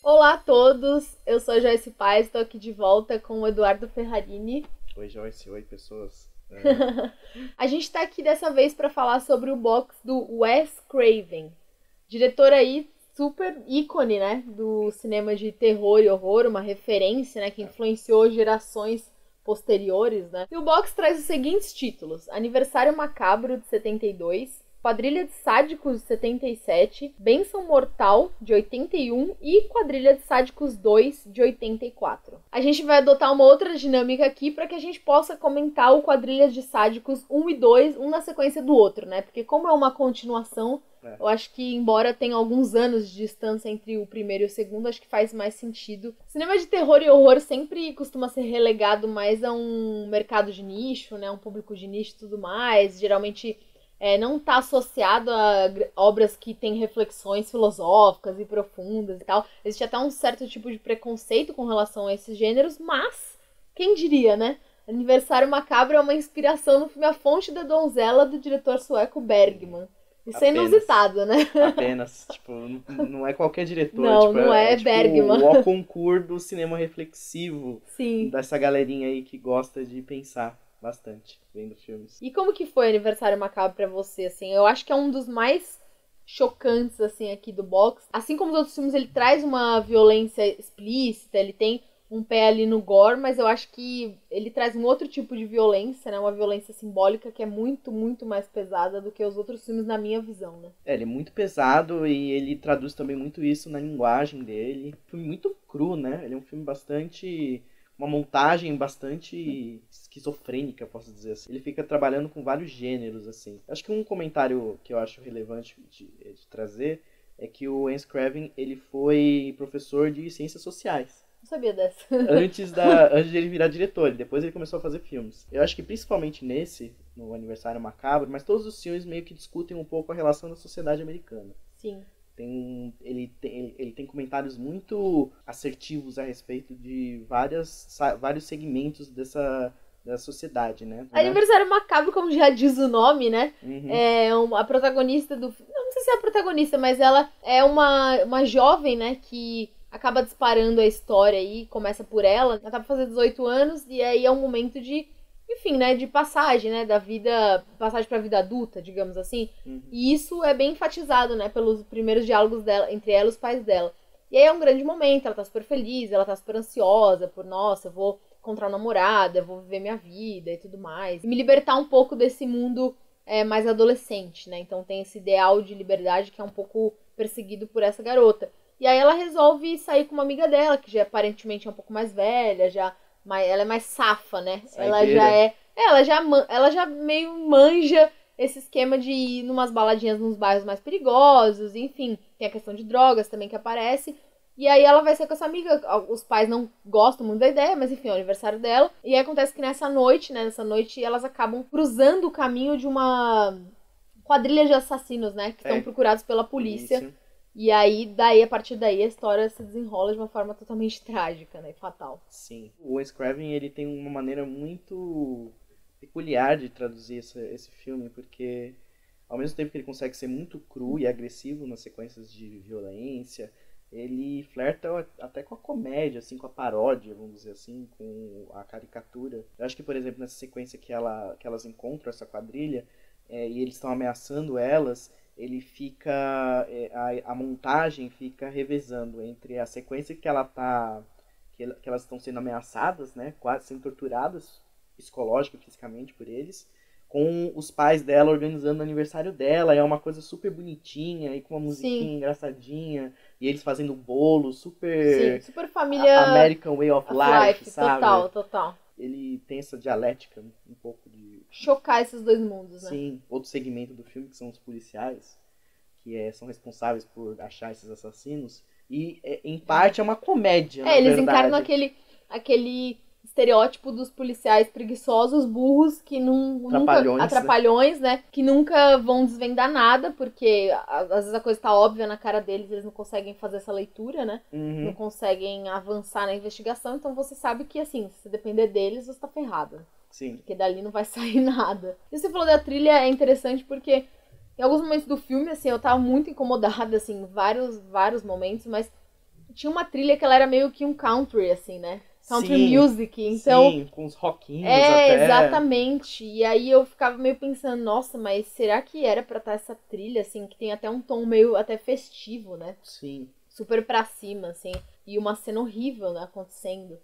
Olá a todos, eu sou a Joyce Paz, estou aqui de volta com o Eduardo Ferrarini. Oi, Joyce. Oi, pessoas. A gente está aqui dessa vez para falar sobre o box do Wes Craven, diretor aí super ícone, né, do cinema de terror e horror, uma referência, né, que influenciou gerações posteriores, né. E o box traz os seguintes títulos: Aniversário Macabro, de 72, Quadrilha de Sádicos, de 77, Bênção Mortal, de 81 e Quadrilha de Sádicos 2, de 84. A gente vai adotar uma outra dinâmica aqui para que a gente possa comentar o Quadrilhas de Sádicos 1 e 2, um na sequência do outro, né? Porque como é uma continuação, eu acho que, embora tenha alguns anos de distância entre o primeiro e o segundo, acho que faz mais sentido. Cinema de terror e horror sempre costuma ser relegado mais a um mercado de nicho, né? Um público de nicho e tudo mais. Geralmente não está associado a obras que têm reflexões filosóficas e profundas e tal. Existe até um certo tipo de preconceito com relação a esses gêneros, mas quem diria, né? Aniversário Macabro é uma inspiração no filme A Fonte da Donzela, do diretor sueco Bergman. Isso é inusitado, né? Apenas. Tipo, não é qualquer diretor. Não, tipo, não é tipo Bergman. o concurso do cinema reflexivo. Sim. Dessa galerinha aí que gosta de pensar bastante vendo filmes. E como que foi Aniversário Macabro pra você, assim? Eu acho que é um dos mais chocantes, assim, aqui do box. Assim como os outros filmes, ele traz uma violência explícita, ele tem um pé ali no gore, mas eu acho que ele traz um outro tipo de violência, né? Uma violência simbólica que é muito, muito mais pesada do que os outros filmes, na minha visão, né? Ele é muito pesado e ele traduz também muito isso na linguagem dele. Um filme muito cru, né? Ele é um filme bastante... uma montagem bastante esquizofrênica, posso dizer assim. Ele fica trabalhando com vários gêneros, assim. Acho que um comentário que eu acho relevante de trazer é que o Wes Craven, ele foi professor de ciências sociais. Não sabia dessa. Antes de ele virar diretor, depois ele começou a fazer filmes. Eu acho que principalmente no Aniversário Macabro, mas todos os filmes meio que discutem um pouco a relação da sociedade americana. Sim. Ele tem comentários muito assertivos a respeito de vários segmentos da sociedade, né? Aniversário Macabro, como já diz o nome, né? Uhum. A protagonista do... Não sei se é a protagonista, mas ela é uma jovem, né? Que acaba disparando a história aí, começa por ela. Ela tá pra fazer 18 anos e aí é um momento de... Enfim, né, de passagem, né, da vida, passagem pra vida adulta, digamos assim. Uhum. E isso é bem enfatizado, né, pelos primeiros diálogos dela, entre ela e os pais dela. E aí é um grande momento, ela tá super feliz, ela tá super ansiosa por, nossa, eu vou encontrar uma namorada, eu vou viver minha vida e tudo mais. E me libertar um pouco desse mundo mais adolescente, né, então tem esse ideal de liberdade que é um pouco perseguido por essa garota. E aí ela resolve sair com uma amiga dela, que já aparentemente é um pouco mais velha, ela é mais safa, né? Saideira. Ela já meio manja esse esquema de ir numas baladinhas nos bairros mais perigosos, enfim, tem a questão de drogas também que aparece. E aí ela vai sair com essa amiga, os pais não gostam muito da ideia, mas enfim, é o aniversário dela. E aí acontece que nessa noite elas acabam cruzando o caminho de uma quadrilha de assassinos, né? Que estão procurados pela polícia. Isso. E aí, a partir daí, a história se desenrola de uma forma totalmente trágica, né? Fatal. Sim. O Wes Craven, ele tem uma maneira muito peculiar de traduzir esse filme, porque ao mesmo tempo que ele consegue ser muito cru e agressivo nas sequências de violência, ele flerta até com a comédia, assim, com a paródia, vamos dizer assim, com a caricatura. Eu acho que, por exemplo, nessa sequência que elas encontram essa quadrilha, e eles estão ameaçando elas, ele fica... a montagem fica revezando entre a sequência que que elas estão sendo ameaçadas, né, quase sendo torturadas psicológica e fisicamente por eles, com os pais dela organizando o aniversário dela, é uma coisa super bonitinha e com uma musiquinha engraçadinha, e eles fazendo bolo, super... Sim, super família... American Way of Life, sabe? Total. Ele tem essa dialética um pouco de... chocar esses dois mundos, né? Sim, outro segmento do filme que são os policiais, que são responsáveis por achar esses assassinos, e em parte é uma comédia, na eles verdade. encarnam aquele estereótipo dos policiais preguiçosos, burros, que atrapalhões, né? Que nunca vão desvendar nada, porque às vezes a coisa tá óbvia na cara deles, eles não conseguem fazer essa leitura, né? Uhum. Não conseguem avançar na investigação, então você sabe que, assim, se depender deles, você tá ferrado. Sim. Porque dali não vai sair nada. E você falou da trilha, é interessante porque em alguns momentos do filme, assim, eu tava muito incomodada, assim, vários momentos, mas tinha uma trilha que ela era meio que um country, assim, né? Country Sim, music, então... sim, com os rockinhos até. Exatamente. E aí eu ficava meio pensando, nossa, mas será que era pra estar essa trilha, assim, que tem até um tom meio até festivo, né? Sim, Super pra cima, assim. E uma cena horrível, né, acontecendo.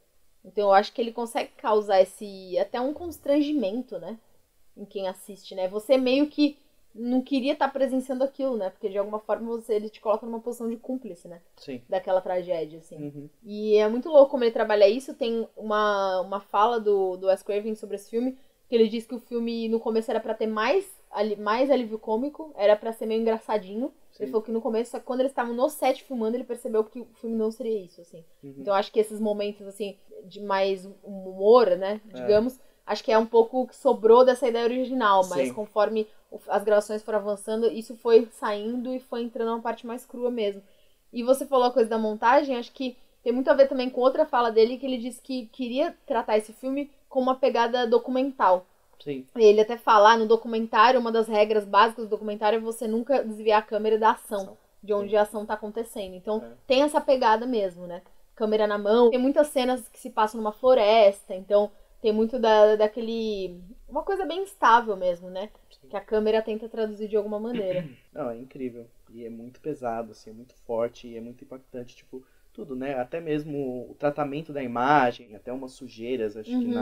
Então eu acho que ele consegue causar esse... até um constrangimento, né? Em quem assiste, né? Você meio que não queria estar presenciando aquilo, né? Porque de alguma forma ele te coloca numa posição de cúmplice, né? sim. Daquela tragédia, assim. Uhum. E é muito louco como ele trabalha isso. Tem uma fala do Wes Craven sobre esse filme, que ele diz que o filme no começo era pra ter mais alívio cômico, era pra ser meio engraçadinho. Sim. Ele falou que no começo, só que quando eles estavam no set filmando, ele percebeu que o filme não seria isso, assim. Uhum. Então eu acho que esses momentos, assim, de mais humor, né, digamos, acho que é um pouco o que sobrou dessa ideia original, mas Sim. conforme as gravações foram avançando, isso foi saindo e foi entrando uma parte mais crua mesmo. E você falou a coisa da montagem, acho que tem muito a ver também com outra fala dele, que ele disse que queria tratar esse filme com uma pegada documental. Sim. Ele até fala, no documentário, uma das regras básicas do documentário é você nunca desviar a câmera da ação, de onde a ação tá acontecendo. Então, tem essa pegada mesmo, né? Câmera na mão. Tem muitas cenas que se passam numa floresta, então tem muito daquele... uma coisa bem instável mesmo, né? Sim. Que a câmera tenta traduzir de alguma maneira. Não, é incrível. E é muito pesado, assim, é muito forte e é muito impactante, tipo, tudo, né? Até mesmo o tratamento da imagem, até umas sujeiras, acho que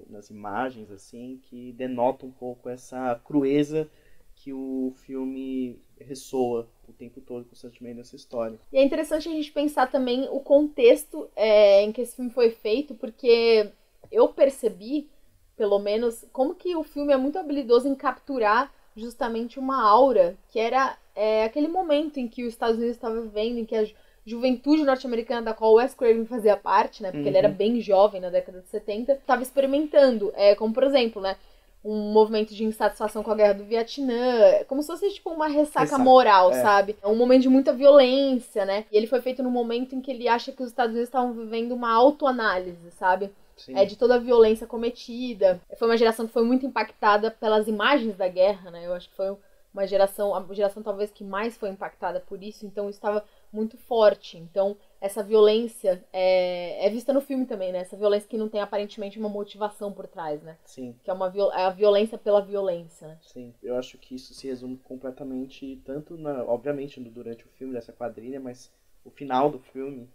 nas imagens, assim, que denota um pouco essa crueza que o filme ressoa o tempo todo constantemente nessa história. E é interessante a gente pensar também o contexto em que esse filme foi feito, porque eu percebi, pelo menos, como que o filme é muito habilidoso em capturar justamente uma aura, que era aquele momento em que os Estados Unidos estavam vivendo, em que a juventude norte-americana, da qual o Wes Craven fazia parte, né, porque ele era bem jovem na década de 70, estava experimentando, como por exemplo, né, um movimento de insatisfação com a guerra do Vietnã, como se fosse tipo uma ressaca moral, sabe? É um momento de muita violência, né? E ele foi feito num momento em que ele acha que os Estados Unidos estavam vivendo uma autoanálise, sabe? Sim. De toda a violência cometida. Foi uma geração que foi muito impactada pelas imagens da guerra, né? Eu acho que foi uma geração, a geração talvez que mais foi impactada por isso, então isso estava muito forte. Então, essa violência é vista no filme também, né? Essa violência que não tem aparentemente uma motivação por trás, né? Sim. Que é a violência pela violência, né? Sim, eu acho que isso se resume completamente, tanto obviamente durante o filme dessa quadrilha, mas o final do filme,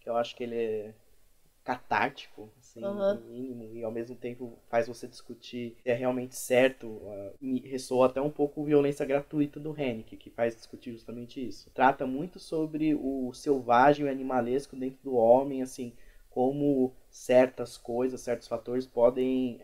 que eu acho que ele é catártico, assim, no mínimo, e ao mesmo tempo faz você discutir se é realmente certo. Me ressoa até um pouco violência gratuita do Haneke, que faz discutir justamente isso. Trata muito sobre o selvagem e o animalesco dentro do homem, assim, como certas coisas, certos fatores podem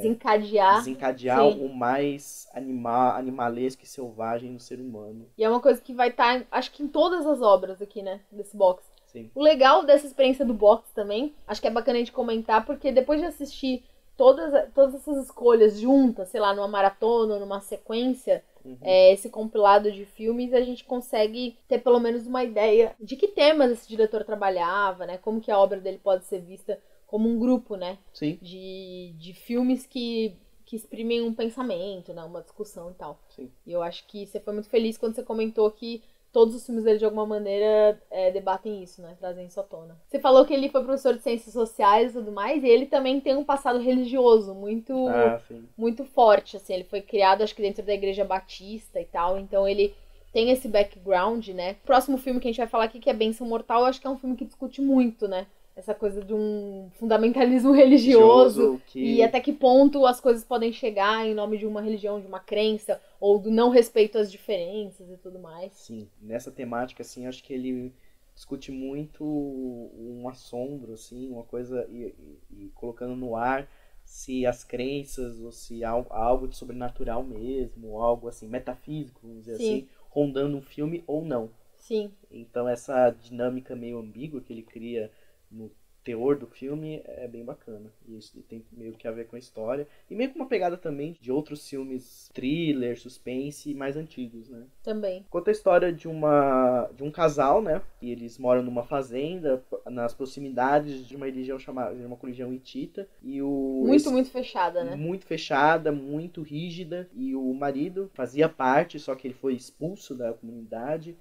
desencadear o mais animalesco e selvagem no ser humano. E é uma coisa que vai estar, acho que em todas as obras aqui, né, desse box. Sim. O legal dessa experiência do box também, acho que é bacana a gente comentar, porque depois de assistir todas essas escolhas juntas, sei lá, numa maratona, numa sequência, esse compilado de filmes, a gente consegue ter pelo menos uma ideia de que temas esse diretor trabalhava, né? Como que a obra dele pode ser vista como um grupo, né? Sim. De filmes que exprimem um pensamento, né? Uma discussão e tal. Sim. E eu acho que você foi muito feliz quando você comentou que todos os filmes dele, de alguma maneira, debatem isso, né? Trazem isso à tona. Você falou que ele foi professor de ciências sociais e tudo mais, e ele também tem um passado religioso muito forte, assim. Ele foi criado, acho que dentro da Igreja Batista e tal, então ele tem esse background, né? O próximo filme que a gente vai falar aqui, que é Bênção Mortal, eu acho que é um filme que discute muito, né? Essa coisa de um fundamentalismo religioso e até que ponto as coisas podem chegar em nome de uma religião, de uma crença, ou do não respeito às diferenças e tudo mais. Sim, nessa temática, assim, acho que ele discute muito um assombro, assim, uma coisa, e colocando no ar se as crenças, ou se algo de sobrenatural mesmo, algo assim, metafísico, vamos dizer assim, rondando um filme ou não. Sim. Então essa dinâmica meio ambígua que ele cria no teor do filme é bem bacana. E isso tem meio que a ver com a história. E meio com uma pegada também de outros filmes thriller, suspense mais antigos, né? Também. Conta a história de um casal, né? E eles moram numa fazenda nas proximidades de uma religião chamada, de uma religião hitita. E muito fechada, né? Muito fechada, muito rígida. E o marido fazia parte, só que ele foi expulso da comunidade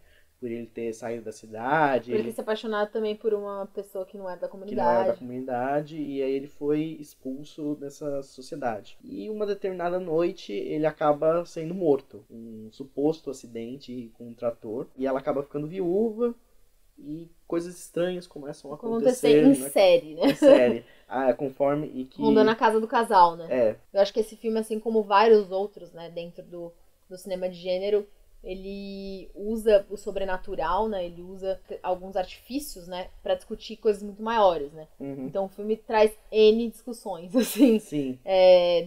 por ele ter saído da cidade. Por ele ter se apaixonado também por uma pessoa que não é da que não era da comunidade. comunidade, e aí ele foi expulso dessa sociedade. E uma determinada noite ele acaba sendo morto. Um suposto acidente com um trator. E ela acaba ficando viúva e coisas estranhas começam a acontecer. Em série, né? Em série. Conforme e que... Rondando a casa do casal, né? É. Eu acho que esse filme, assim como vários outros, né, dentro do cinema de gênero, ele usa o sobrenatural, né? Ele usa alguns artifícios, né? Pra discutir coisas muito maiores, né? Uhum. Então o filme traz N discussões, assim. Sim.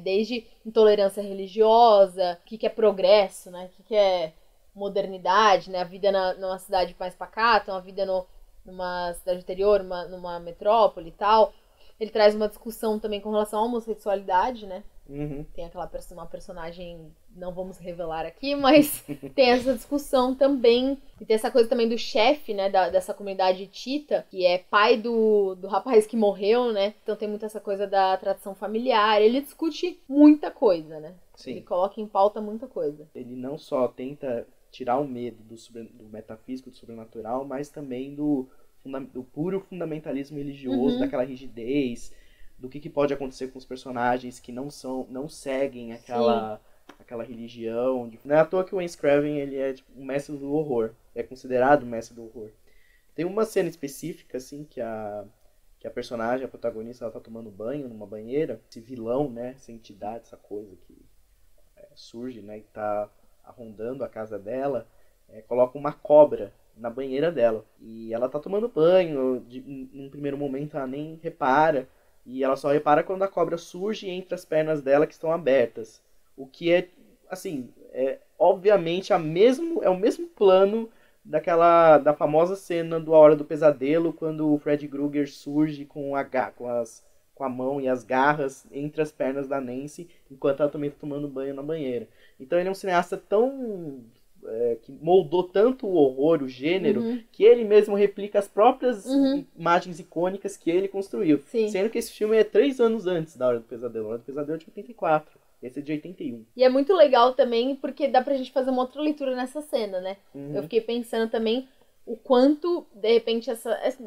Desde intolerância religiosa, o que é progresso, né? O que é modernidade, né? A vida numa cidade mais pacata, uma vida numa cidade interior, numa metrópole e tal. Ele traz uma discussão também com relação à homossexualidade, né? Uhum. Tem uma personagem, não vamos revelar aqui, mas tem essa discussão também. E tem essa coisa também do chefe, né, dessa comunidade Tita, que é pai do rapaz que morreu, né? Então tem muito essa coisa da tradição familiar. Ele discute muita coisa, né? Sim. Ele coloca em pauta muita coisa. Ele não só tenta tirar o medo do metafísico, do sobrenatural, mas também do puro fundamentalismo religioso, daquela rigidez, do que pode acontecer com os personagens que não seguem aquela religião. Não é à toa que o Wes Craven ele é tipo, um mestre do horror, é considerado um mestre do horror. Tem uma cena específica assim que a personagem, a protagonista, ela tá tomando banho numa banheira, esse vilão, né, essa entidade, essa coisa que surge, né, e tá rondando a casa dela, coloca uma cobra na banheira dela. E ela tá tomando banho, num primeiro momento ela nem repara, e ela só repara quando a cobra surge entre as pernas dela que estão abertas. O que é, assim, obviamente é o mesmo plano da famosa cena do A Hora do Pesadelo, quando o Freddy Krueger surge com a mão e as garras entre as pernas da Nancy, enquanto ela também está tomando banho na banheira. Então ele é um cineasta que moldou tanto o horror, o gênero, que ele mesmo replica as próprias imagens icônicas que ele construiu. Sim. Sendo que esse filme é 3 anos antes da Hora do Pesadelo. A Hora do Pesadelo é de 84. Esse é de 81. E é muito legal também, porque dá pra gente fazer uma outra leitura nessa cena, né? Eu fiquei pensando também o quanto, de repente,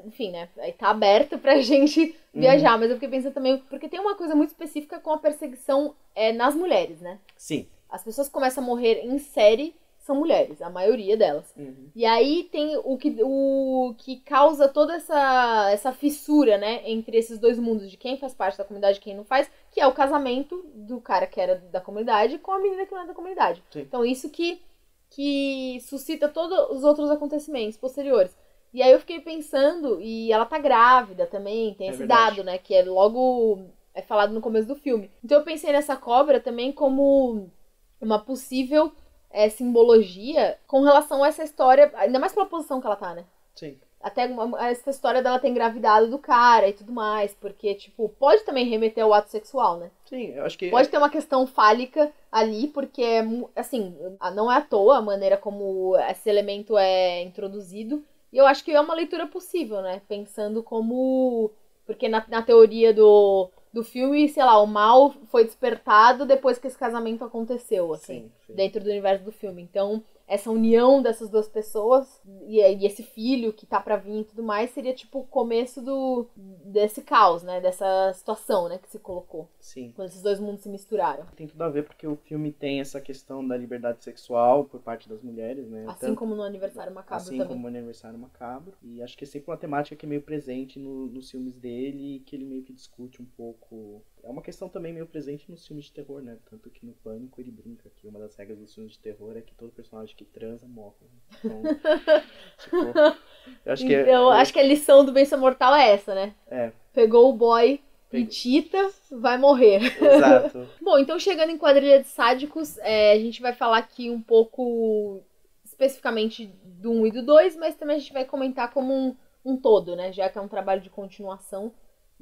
enfim, né? Aí tá aberto pra gente viajar, mas eu fiquei pensando também, porque tem uma coisa muito específica com a perseguição nas mulheres, né? Sim. As pessoas que começam a morrer em série são mulheres, a maioria delas. E aí tem o que causa toda essa fissura, né, entre esses dois mundos, de quem faz parte da comunidade e quem não faz, que é o casamento do cara que era da comunidade com a menina que não é da comunidade. Sim. Então isso que suscita todos os outros acontecimentos posteriores. E aí eu fiquei pensando, e ela tá grávida também, tem esse dado, né, que é falado no começo do filme. Então eu pensei nessa cobra também como uma possível simbologia com relação a essa história, ainda mais pela posição que ela tá, né? Sim. Até essa história dela ter engravidado do cara e tudo mais, porque, tipo, pode também remeter ao ato sexual, né? Sim, eu acho que... Pode ter uma questão fálica ali, porque, assim, não é à toa a maneira como esse elemento é introduzido, e eu acho que é uma leitura possível, né? Pensando como... Porque na teoria do filme, sei lá, o mal foi despertado depois que esse casamento aconteceu, assim, sim. Dentro do universo do filme. Então, essa união dessas duas pessoas e esse filho que tá pra vir e tudo mais seria tipo o começo desse caos, né? Dessa situação, né? Que se colocou. Sim. Quando esses dois mundos se misturaram. Tem tudo a ver porque o filme tem essa questão da liberdade sexual por parte das mulheres, né? Assim como no Aniversário Macabro também. Assim como no Aniversário Macabro. E acho que é sempre uma temática que é meio presente nos filmes dele e que ele meio que discute um pouco. É uma questão também meio presente nos filmes de terror, né? Tanto que no Pânico ele brinca que uma das regras dos filmes de terror é que todo personagem que transa morre. Então, tipo, eu acho que acho que a lição do Bênção Mortal é essa, né? Pegou o boy e Tita, vai morrer. Exato. Bom, então chegando em Quadrilha de Sádicos, a gente vai falar aqui um pouco especificamente do 1 e do 2, mas também a gente vai comentar como um todo, né? Já que é um trabalho de continuação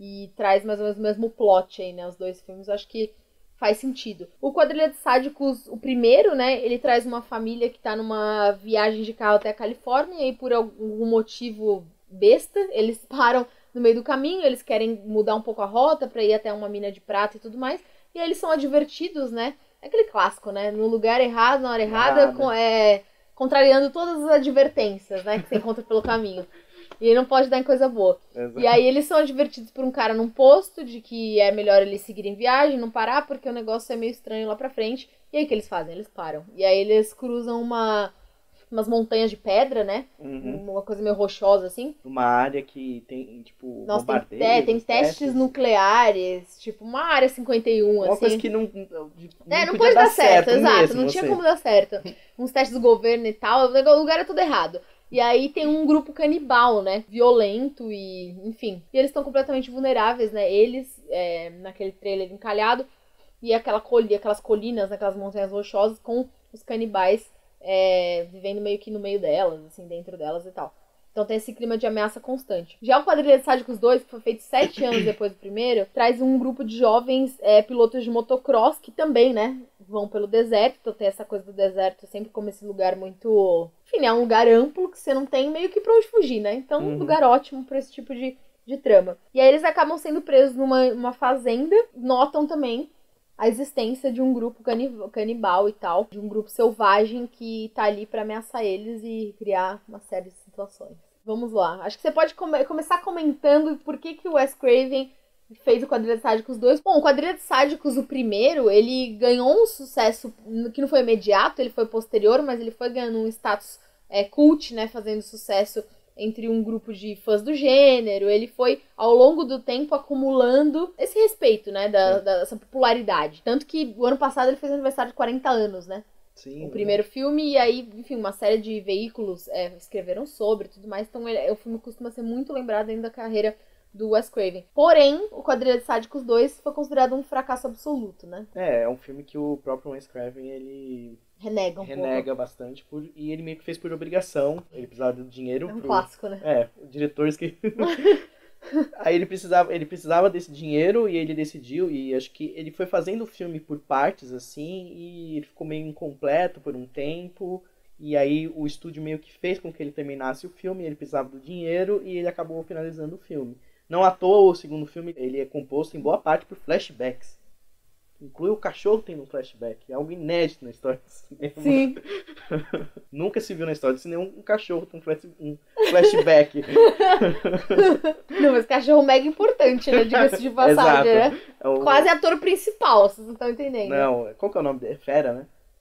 e traz mais ou menos o mesmo plot aí, né? Os dois filmes, eu acho que faz sentido. O Quadrilha de Sádicos, o primeiro, né? Ele traz uma família que tá numa viagem de carro até a Califórnia e por algum motivo besta, eles param no meio do caminho, eles querem mudar um pouco a rota pra ir até uma mina de prata e tudo mais. E aí eles são advertidos, né? É aquele clássico, né? No lugar errado, na hora errada, contrariando todas as advertências, né, que você encontra pelo caminho. E ele não pode dar em coisa boa. Exato. E aí eles são advertidos por um cara num posto de que é melhor eles seguirem viagem, não parar, porque o negócio é meio estranho lá pra frente. E aí o que eles fazem? Eles param. E aí eles cruzam umas montanhas de pedra, né? Uma coisa meio rochosa, assim. Uma área que tem, tipo, Nossa, bombardeios, tem testes nucleares, tipo, uma área 51, uma assim. coisa que não não podia pode dar certo, exato. mesmo, Não tinha assim. como dar certo. Uns testes do governo e tal, o lugar é tudo errado. E aí tem um grupo canibal, né? Violento e, enfim. E eles estão completamente vulneráveis, né? Eles, naquele trailer encalhado, e aquelas colinas, aquelas montanhas rochosas com os canibais vivendo meio que no meio delas, assim, dentro delas e tal. Então tem esse clima de ameaça constante. Já o Quadrilha de Sádicos 2, que foi feito 7 anos depois do primeiro, traz um grupo de jovens pilotos de motocross que também, né, vão pelo deserto. Então tem essa coisa do deserto sempre como esse lugar muito... Enfim, é um lugar amplo que você não tem meio que pra onde fugir, né? Então um lugar ótimo pra esse tipo de trama. E aí eles acabam sendo presos numa fazenda. Notam também a existência de um grupo canibal e tal, de um grupo selvagem que tá ali pra ameaçar eles e criar uma série de situações. Vamos lá. Acho que você pode começar comentando por que o Wes Craven fez o Quadrilha de Sádicos 2. Bom, o Quadrilha de Sádicos, o primeiro, ele ganhou um sucesso que não foi imediato, ele foi posterior, mas ele foi ganhando um status cult, né, fazendo sucesso entre um grupo de fãs do gênero. Ele foi, ao longo do tempo, acumulando esse respeito, né, dessa popularidade. Tanto que o ano passado ele fez aniversário de 40 anos, né? Sim, o primeiro filme, e aí, enfim, uma série de veículos escreveram sobre e tudo mais. Então o filme costuma ser muito lembrado dentro da carreira do Wes Craven. Porém, o Quadrilha de Sádicos 2 foi considerado um fracasso absoluto, né? É um filme que o próprio Wes Craven, ele renega bastante, e ele meio que fez por obrigação. Ele precisava do dinheiro. É um clássico, né? Diretores que... Aí ele precisava desse dinheiro e ele decidiu, e acho que ele foi fazendo o filme por partes, assim, e ele ficou meio incompleto por um tempo, e aí o estúdio meio que fez com que ele terminasse o filme, ele precisava do dinheiro e ele acabou finalizando o filme. Não à toa, o segundo filme, ele é composto em boa parte por flashbacks. Inclui o cachorro tendo um flashback. É algo inédito na história do cinema. Sim. Nunca se viu na história do cinema um cachorro com um flashback. Não, mas cachorro mega importante, né? Diga-se de passagem, né? Quase ator principal, vocês não estão entendendo. Não, qual que é o nome dele? É Fera,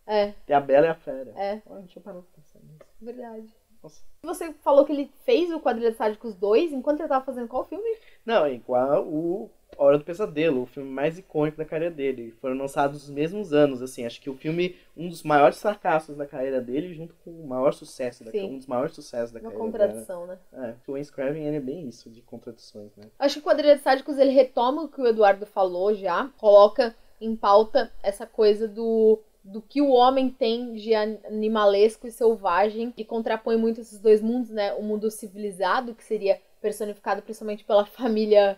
né? Tem a Bela e a Fera. Deixa eu parar pra pensar nisso. Verdade. Nossa. Você falou que ele fez o Quadrilha de Sádicos 2 enquanto ele tava fazendo qual filme? Não, é igual o Hora do Pesadelo, o filme mais icônico da carreira dele. Foram lançados nos mesmos anos, assim. Acho que o filme, um dos maiores fracassos da carreira dele, junto com o maior sucesso, um dos maiores sucessos da carreira dele. Uma contradição, né? O Wes Craven, ele é bem isso, de contradições, né? Acho que o Quadrilha de Sádicos, ele retoma o que o Eduardo falou já, coloca em pauta essa coisa do que o homem tem de animalesco e selvagem, e contrapõe muito esses dois mundos, né? O mundo civilizado, que seria personificado principalmente pela família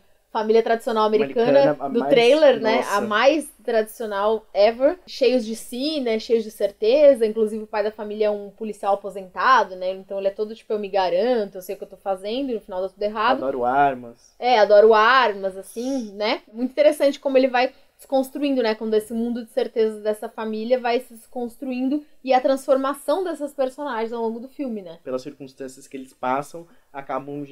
tradicional americana do trailer, né? A mais tradicional ever. Cheios de si, né? Cheios de certeza. Inclusive o pai da família é um policial aposentado, né? Então ele é todo tipo, eu me garanto, eu sei o que eu tô fazendo, e no final dá tudo errado. Adoro armas. Adoro armas, assim, né? Muito interessante como ele vai se construindo, né? Quando esse mundo de certezas dessa família vai se construindo, e a transformação dessas personagens ao longo do filme, né? Pelas circunstâncias que eles passam, acabam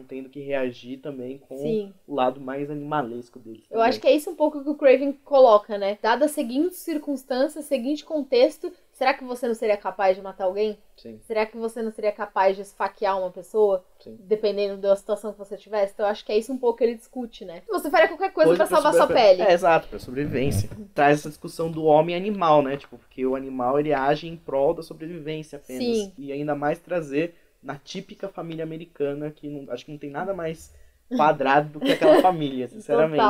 tendo que reagir também com o lado mais animalesco deles. Eu acho que é isso um pouco que o Craven coloca, né? Dadas as seguintes circunstâncias, seguinte contexto, será que você não seria capaz de matar alguém? Sim. Será que você não seria capaz de esfaquear uma pessoa? Sim. Dependendo da situação que você tivesse? Então eu acho que é isso um pouco que ele discute, né? Você faria qualquer coisa pra salvar sua pele. Exato, pra sobrevivência. Traz essa discussão do homem animal, né? Tipo, porque o animal, ele age em prol da sobrevivência apenas. Sim. E ainda mais trazer na típica família americana, que acho que não tem nada mais quadrado do que aquela família, sinceramente.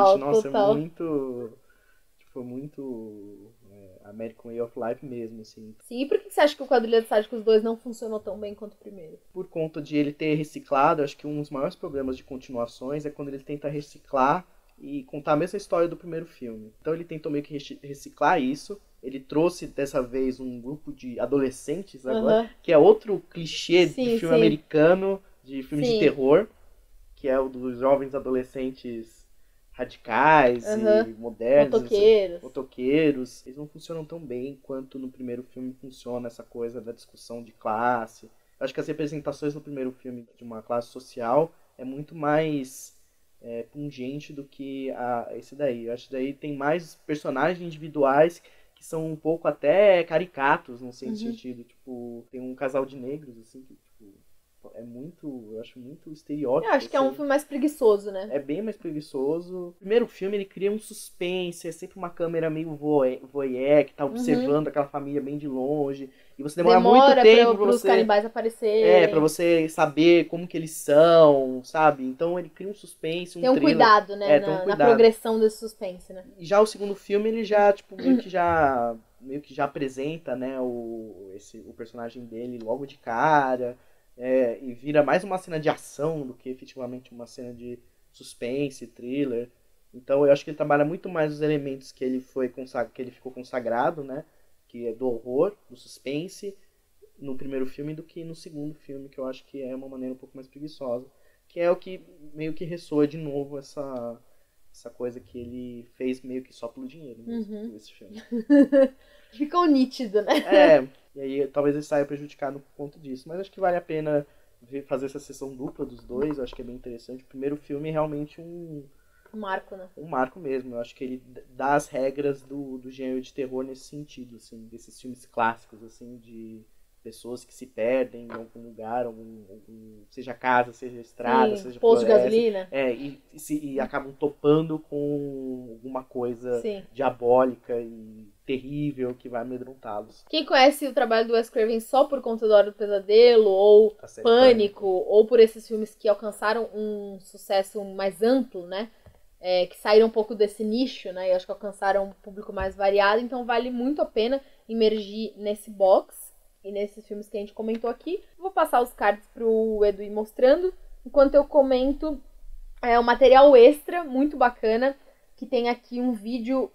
Total. É muito American Way of Life mesmo, assim. Sim, e por que você acha que o Quadrilha de Sádicos 2 não funcionou tão bem quanto o primeiro? Por conta de ele ter reciclado, acho que um dos maiores problemas de continuações é quando ele tenta reciclar e contar a mesma história do primeiro filme. Então ele tentou meio que reciclar isso. Ele trouxe dessa vez um grupo de adolescentes agora, que é outro clichê de filme americano, de filme de terror, que é o dos jovens adolescentes radicais e modernos. Motoqueiros. Motoqueiros. Eles não funcionam tão bem quanto no primeiro filme funciona essa coisa da discussão de classe. Eu acho que as representações no primeiro filme de uma classe social é muito mais pungente do que esse daí. Eu acho que daí tem mais personagens individuais que são um pouco até caricatos, num certo sentido. Tipo, tem um casal de negros, assim, que tipo, eu acho muito estereótipo. Eu acho que é um filme mais preguiçoso, né? É bem mais preguiçoso. O primeiro filme, ele cria um suspense, é sempre uma câmera meio voyeur, que tá observando aquela família bem de longe. E você demora muito tempo pra os canibais aparecerem. pra você saber como que eles são, sabe? Então ele cria um suspense, tem um thriller. Cuidado, né? Tem um na cuidado. progressão desse suspense, né? E já o segundo filme, ele já, tipo, meio que já apresenta, né, o personagem dele logo de cara. E vira mais uma cena de ação do que efetivamente uma cena de suspense, thriller. Então eu acho que ele trabalha muito mais os elementos que ele ficou consagrado, né? Que é do horror, do suspense, no primeiro filme do que no segundo filme, que eu acho que é uma maneira um pouco mais preguiçosa. Que é o que meio que ressoa de novo essa coisa que ele fez meio que só pelo dinheiro mesmo, esse filme. Ficou nítido, né? E aí talvez ele saia prejudicado por conta disso. Mas acho que vale a pena fazer essa sessão dupla dos dois. Eu acho que é bem interessante. O primeiro filme é realmente um marco, né? Um marco mesmo. Eu acho que ele dá as regras do gênero de terror nesse sentido, assim. Desses filmes clássicos, assim, de pessoas que se perdem em algum lugar, seja casa, seja estrada, seja posto de floresta, gasolina. E acabam topando com alguma coisa diabólica e terrível que vai amedrontá-los. Quem conhece o trabalho do Wes Craven só por conta da Hora do Pesadelo, ou Pânico, ou por esses filmes que alcançaram um sucesso mais amplo, né? Que saíram um pouco desse nicho, né? E acho que alcançaram um público mais variado, então vale muito a pena imergir nesse box e nesses filmes que a gente comentou aqui. Vou passar os cards pro Edu ir mostrando, enquanto eu comento um material extra muito bacana, que tem aqui um vídeo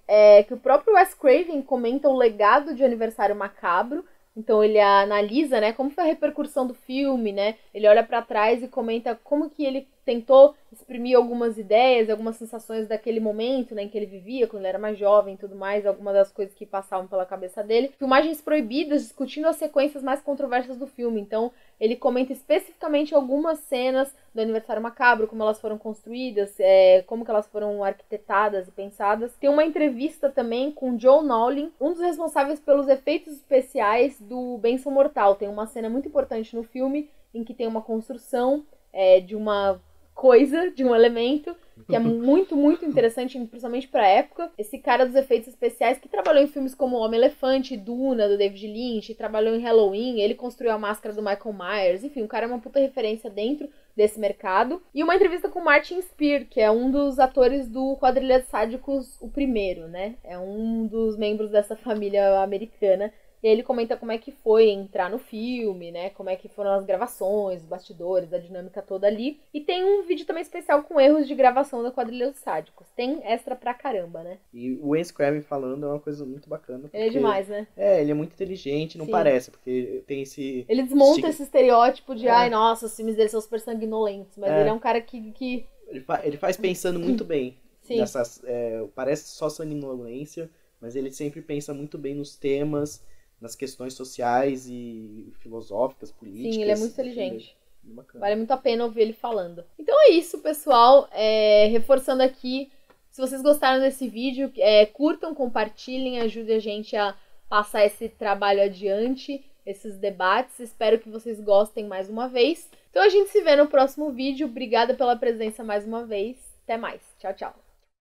que o próprio Wes Craven comenta o legado de Aniversário Macabro. Então ele analisa, né, como foi a repercussão do filme, né? Ele olha pra trás e comenta como que ele tentou exprimir algumas ideias, algumas sensações daquele momento, né, em que ele vivia, quando ele era mais jovem e tudo mais, algumas das coisas que passavam pela cabeça dele. Filmagens proibidas, discutindo as sequências mais controversas do filme. Então ele comenta especificamente algumas cenas do Aniversário Macabro, como elas foram construídas, como que elas foram arquitetadas e pensadas. Tem uma entrevista também com Joe Nowlin, um dos responsáveis pelos efeitos especiais do Benção Mortal. Tem uma cena muito importante no filme em que tem uma construção de uma coisa, de um elemento, que é muito, muito interessante, principalmente pra época. Esse cara dos efeitos especiais, que trabalhou em filmes como Homem-Elefante, Duna, do David Lynch, trabalhou em Halloween, ele construiu a máscara do Michael Myers, enfim, o cara é uma puta referência dentro desse mercado. E uma entrevista com Martin Spear, que é um dos atores do Quadrilha de Sádicos, o primeiro, né? É um dos membros dessa família americana. E aí ele comenta como é que foi entrar no filme, né? Como é que foram as gravações, os bastidores, a dinâmica toda ali. E tem um vídeo também especial com erros de gravação da Quadrilha dos Sádicos. Tem extra pra caramba, né? E o Wes Craven falando é uma coisa muito bacana. Ele é demais, né? Ele é muito inteligente, não parece, porque tem esse... Ele desmonta esse estereótipo de, ai, nossa, os filmes dele são super sanguinolentos. Mas ele é um cara que... Ele faz pensando muito bem. Sim. Parece só sanguinolência, mas ele sempre pensa muito bem nos temas, nas questões sociais e filosóficas, políticas. Sim, ele é muito inteligente. Bacana. Vale muito a pena ouvir ele falando. Então é isso, pessoal. Reforçando aqui, se vocês gostaram desse vídeo, curtam, compartilhem, ajudem a gente a passar esse trabalho adiante, esses debates. Espero que vocês gostem mais uma vez. Então a gente se vê no próximo vídeo. Obrigada pela presença mais uma vez. Até mais. Tchau, tchau.